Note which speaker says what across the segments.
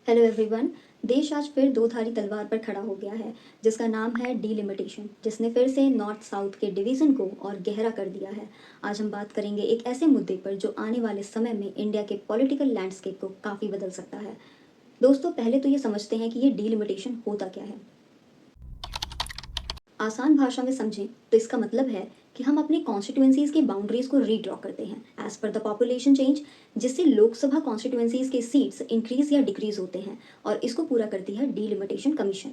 Speaker 1: Hello everyone. देश आज फिर दो धारी तलवार पर खड़ा हो गया है जिसका नाम है डीलिमिटेशन, जिसने फिर से नॉर्थ साउथ के डिवीज़न को और गहरा कर दिया है। आज हम बात करेंगे एक ऐसे मुद्दे पर जो आने वाले समय में इंडिया के पॉलिटिकल लैंडस्केप को काफ़ी बदल सकता है। दोस्तों, पहले तो ये समझते हैं कि ये डीलिमिटेशन होता क्या है। आसान भाषा में समझें तो इसका मतलब है कि हम अपने कॉन्स्टिट्यूएंसीज की बाउंड्रीज को रीड्रॉ करते हैं as per the population change, जिससे लोकसभा कॉन्स्टिट्यूएंसीज के सीट्स इंक्रीज या डिक्रीज होते हैं, और इसको पूरा करती है डीलिमिटेशन कमीशन।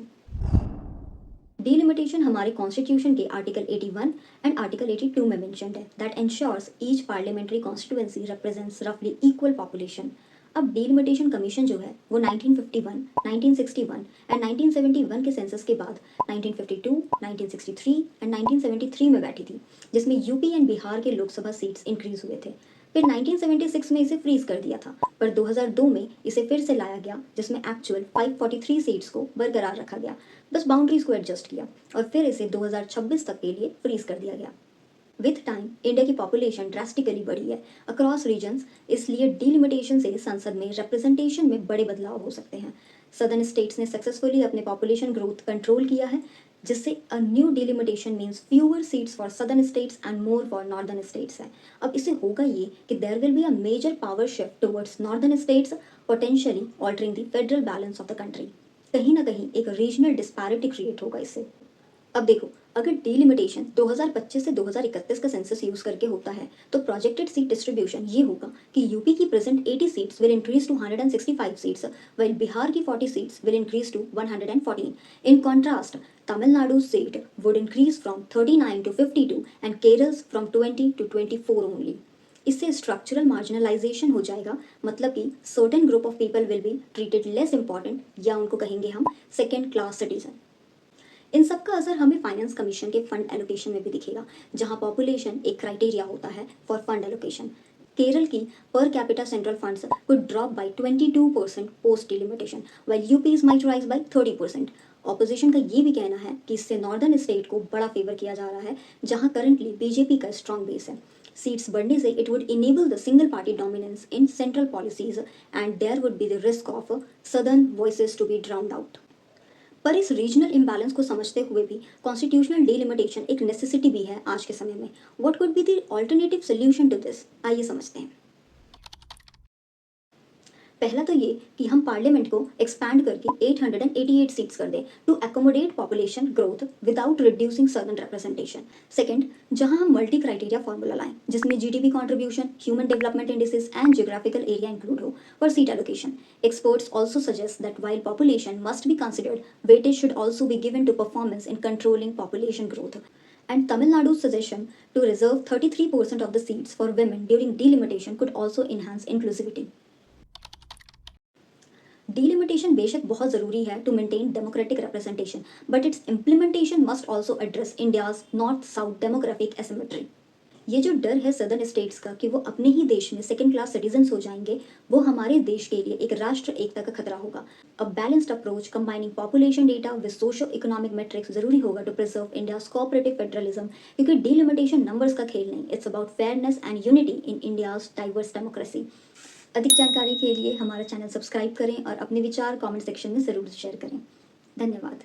Speaker 1: डीलिमिटेशन हमारे कॉन्स्टिट्यूशन के आर्टिकल 81 एंड आर्टिकल 82 में मेंशन्ड है that ensures each parliamentary constituency represents रफली इक्वल पॉपुलेशन। अब डीलिमिटेशन कमीशन जो है वो 1951, 1961 एंड 1971 के सेंसस के बाद 1952, 1963 एंड 1973 में बैठी थी, जिसमें यूपी एंड बिहार के लोकसभा सीट्स इंक्रीज हुए थे। फिर 1976 में इसे फ्रीज कर दिया था, पर 2002 में इसे फिर से लाया गया, जिसमें एक्चुअल 543 सीट्स को बरकरार रखा गया। बस बाउंड्रीज को एडजस्ट किया और फिर इसे 2026 तक के लिए फ्रीज कर दिया गया। विथ टाइम इंडिया की पॉपुलेशन ड्रास्टिकली बढ़ी है अक्रॉस रीजन्स, इसलिए डीलिमिटेशन से संसद में रिप्रेजेंटेशन में बड़े बदलाव हो सकते हैं। सदर्न स्टेट्स ने सक्सेसफुली अपने पॉपुलेशन ग्रोथ कंट्रोल किया है, जिससे a new delimitation means fewer seats for southern states and more for northern states है। अब इससे होगा ये कि there will be a major power shift towards northern states, potentially altering the federal balance of the country. कहीं ना कहीं एक रीजनल डिस्पैरिटी क्रिएट होगा इससे। अब देखो, अगर डीलिमिटेशन 2025 से 2031 का सेंसस यूज करके होता है तो प्रोजेक्टेड सीट डिस्ट्रीब्यूशन ये होगा कि यूपी की present 80 seats will increase to 165 seats, while Bihar की 40 seats will increase to 114। In contrast, Tamil Nadu seat would increase from 39 to 52 and Kerala from 20 to 24 only. इससे स्ट्रक्चरल मार्जिनलाइजेशन हो जाएगा, मतलब कि certain group of people will be treated less important, या उनको कहेंगे हम सेकेंड क्लास सिटीजन। इन सब का असर हमें फाइनेंस कमीशन के फंड एलोकेशन में भी दिखेगा, जहां पॉपुलेशन एक क्राइटेरिया होता है फॉर फंड एलोकेशन। केरल की per capita central funds could drop by 22% post delimitation, while UP's might rise by 30%। Opposition का ये भी कहना है कि इससे नॉर्दर्न स्टेट को बड़ा फेवर किया जा रहा है, जहां करंटली बीजेपी का स्ट्रॉन्ग बेस है। सीट्स बढ़ने से it would enable the single party dominance in central policies and there would be the risk of southern voices to be drowned out. पर इस रीजनल इम्बैलेंस को समझते हुए भी कॉन्स्टिट्यूशनल डिलिमिटेशन एक नेसेसिटी भी है आज के समय में। What could be the alternative solution to this, आइए समझते हैं। पहला तो ये कि हम पार्लियामेंट को एक्सपैंड करके 888 सीट्स कर दें to accommodate population growth without reducing certain representation. Second, जहां हम मल्टी क्राइटेरिया फॉर्मूला लाएं जिसमें GDP contribution, human development indices and geographical area include हो for seat allocation. Experts also suggest that while population must be considered, weightage should also be given to performance in controlling population growth. And Tamil Nadu's suggestion to reserve 33% of the seats for women during delimitation could also enhance inclusivity. Delimitation बेशक बहुत ज़रूरी है to maintain democratic representation, but its implementation must also address India's north south demographic asymmetry. ये जो डर है southern states का कि वो अपने ही देश में सेकेंड क्लास सिटीजन्स हो जाएंगे, वो हमारे देश के लिए एक राष्ट्र एकता का खतरा होगा। A balanced approach combining population data with socio economic metrics जरूरी होगा to preserve India's cooperative federalism, क्योंकि डीलिमिटेशन नंबर्स का खेल नहीं, it's about fairness and unity in India's diverse democracy. अधिक जानकारी के लिए हमारा चैनल सब्सक्राइब करें और अपने विचार कमेंट सेक्शन में ज़रूर शेयर करें। धन्यवाद।